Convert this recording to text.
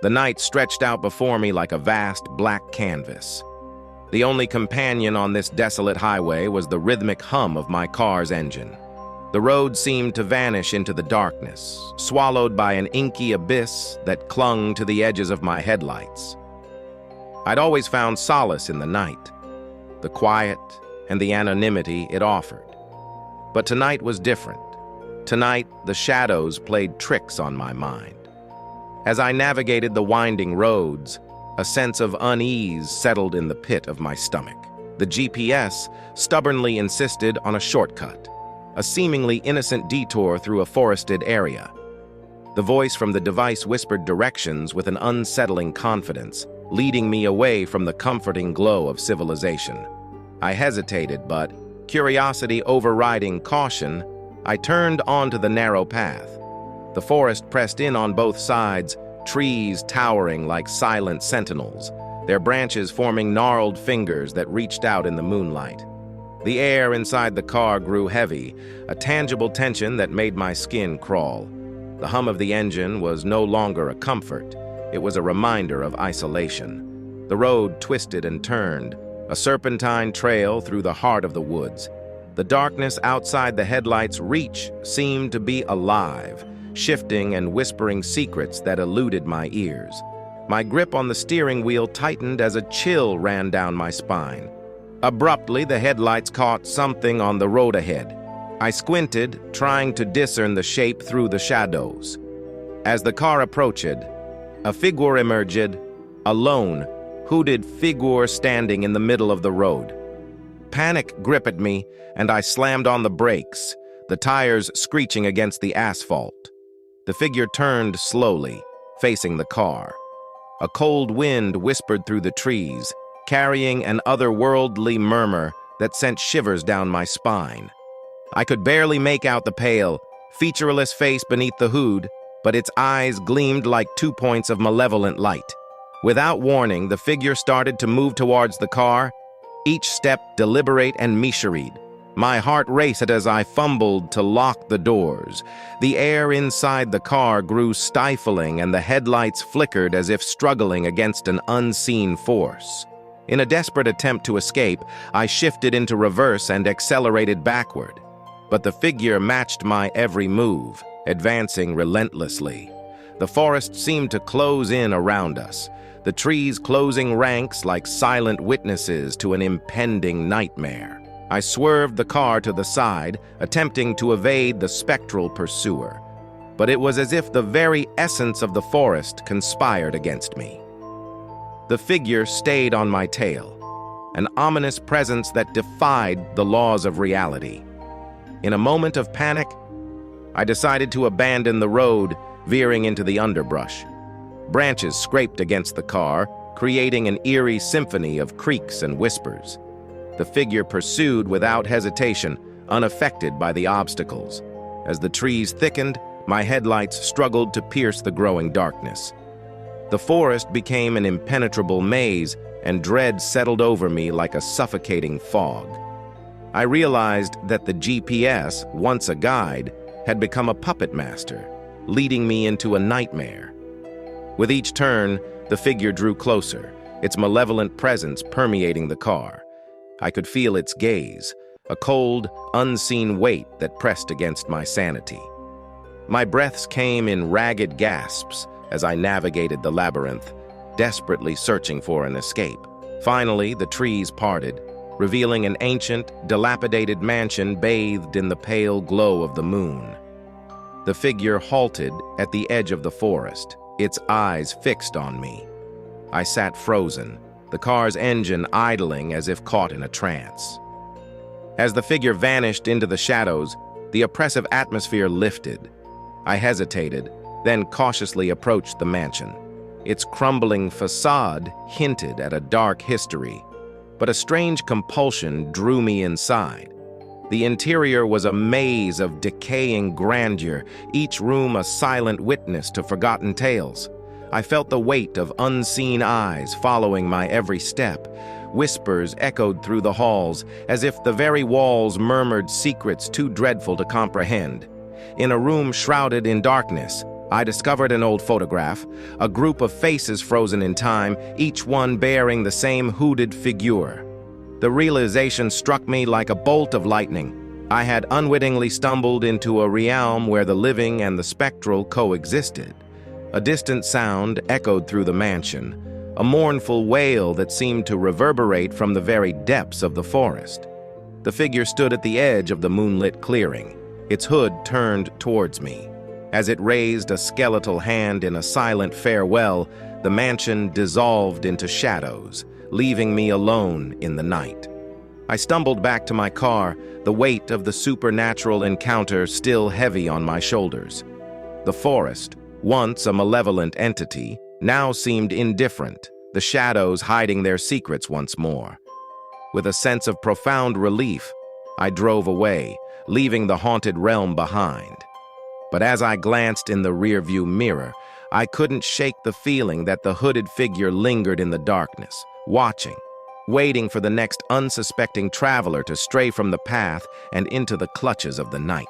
The night stretched out before me like a vast black canvas. The only companion on this desolate highway was the rhythmic hum of my car's engine. The road seemed to vanish into the darkness, swallowed by an inky abyss that clung to the edges of my headlights. I'd always found solace in the night, the quiet and the anonymity it offered. But tonight was different. Tonight, the shadows played tricks on my mind. As I navigated the winding roads, a sense of unease settled in the pit of my stomach. The GPS stubbornly insisted on a shortcut, a seemingly innocent detour through a forested area. The voice from the device whispered directions with an unsettling confidence, leading me away from the comforting glow of civilization. I hesitated, but, curiosity overriding caution, I turned onto the narrow path. The forest pressed in on both sides, trees towering like silent sentinels, their branches forming gnarled fingers that reached out in the moonlight. The air inside the car grew heavy, a tangible tension that made my skin crawl. The hum of the engine was no longer a comfort. It was a reminder of isolation. The road twisted and turned, a serpentine trail through the heart of the woods. The darkness outside the headlights' reach seemed to be alive, shifting and whispering secrets that eluded my ears. My grip on the steering wheel tightened as a chill ran down my spine. Abruptly, the headlights caught something on the road ahead. I squinted, trying to discern the shape through the shadows. As the car approached, a figure emerged, a lone, hooded figure standing in the middle of the road. Panic gripped me, and I slammed on the brakes, the tires screeching against the asphalt. The figure turned slowly, facing the car. A cold wind whispered through the trees, carrying an otherworldly murmur that sent shivers down my spine. I could barely make out the pale, featureless face beneath the hood, but its eyes gleamed like 2 points of malevolent light. Without warning, the figure started to move towards the car, each step deliberate and measured. My heart raced as I fumbled to lock the doors. The air inside the car grew stifling and the headlights flickered as if struggling against an unseen force. In a desperate attempt to escape, I shifted into reverse and accelerated backward. But the figure matched my every move, advancing relentlessly. The forest seemed to close in around us, the trees closing ranks like silent witnesses to an impending nightmare. I swerved the car to the side, attempting to evade the spectral pursuer. But it was as if the very essence of the forest conspired against me. The figure stayed on my tail, an ominous presence that defied the laws of reality. In a moment of panic, I decided to abandon the road, veering into the underbrush. Branches scraped against the car, creating an eerie symphony of creaks and whispers. The figure pursued without hesitation, unaffected by the obstacles. As the trees thickened, my headlights struggled to pierce the growing darkness. The forest became an impenetrable maze, and dread settled over me like a suffocating fog. I realized that the GPS, once a guide, had become a puppet master, leading me into a nightmare. With each turn, the figure drew closer, its malevolent presence permeating the car. I could feel its gaze, a cold, unseen weight that pressed against my sanity. My breaths came in ragged gasps as I navigated the labyrinth, desperately searching for an escape. Finally, the trees parted, revealing an ancient, dilapidated mansion bathed in the pale glow of the moon. The figure halted at the edge of the forest, its eyes fixed on me. I sat frozen, the car's engine idling as if caught in a trance. As the figure vanished into the shadows, the oppressive atmosphere lifted. I hesitated, then cautiously approached the mansion. Its crumbling facade hinted at a dark history, but a strange compulsion drew me inside. The interior was a maze of decaying grandeur, each room a silent witness to forgotten tales. I felt the weight of unseen eyes following my every step. Whispers echoed through the halls, as if the very walls murmured secrets too dreadful to comprehend. In a room shrouded in darkness, I discovered an old photograph, a group of faces frozen in time, each one bearing the same hooded figure. The realization struck me like a bolt of lightning. I had unwittingly stumbled into a realm where the living and the spectral coexisted. A distant sound echoed through the mansion, a mournful wail that seemed to reverberate from the very depths of the forest. The figure stood at the edge of the moonlit clearing, its hood turned towards me. As it raised a skeletal hand in a silent farewell, the mansion dissolved into shadows, leaving me alone in the night. I stumbled back to my car, the weight of the supernatural encounter still heavy on my shoulders. The forest, once a malevolent entity, now seemed indifferent, the shadows hiding their secrets once more. With a sense of profound relief, I drove away, leaving the haunted realm behind. But as I glanced in the rearview mirror, I couldn't shake the feeling that the hooded figure lingered in the darkness, watching, waiting for the next unsuspecting traveler to stray from the path and into the clutches of the night.